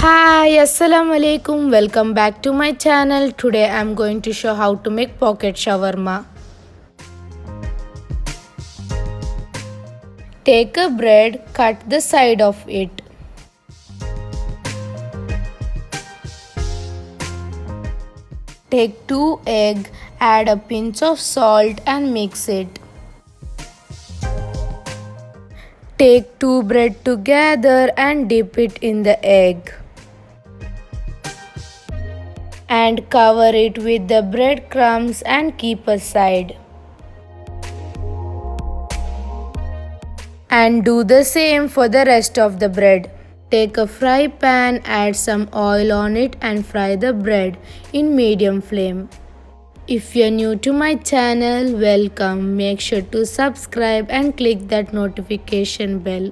Hi, assalamu alaikum. Welcome back to my channel. Today I'm going to show how to make pocket shawarma. Take a bread, cut the side of it. Take 2 eggs, add a pinch of salt and mix it. Take 2 bread together and dip it in the egg. And cover it with the breadcrumbs and keep aside. And do the same for the rest of the bread. Take a fry pan, add some oil on it and fry the bread in medium flame. If you're new to my channel, welcome. Make sure to subscribe and click that notification bell.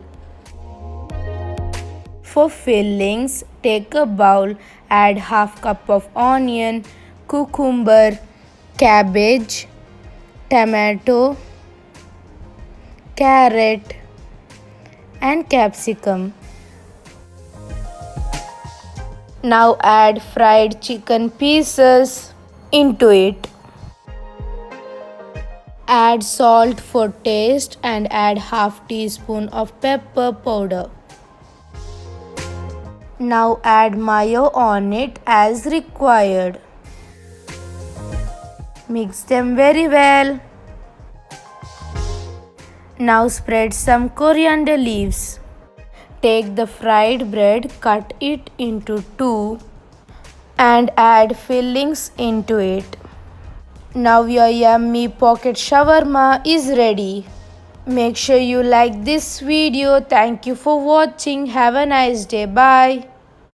For fillings, take a bowl, add half cup of onion, cucumber, cabbage, tomato, carrot and capsicum. Now add fried chicken pieces into it. Add salt for taste and add half teaspoon of pepper powder. Now add mayo on it as required. Mix them very well. Now spread some coriander leaves. Take the fried bread, cut it into 2 and add fillings into it. Now your yummy pocket shawarma is ready. Make sure you like this video. Thank you for watching. Have a nice day. Bye.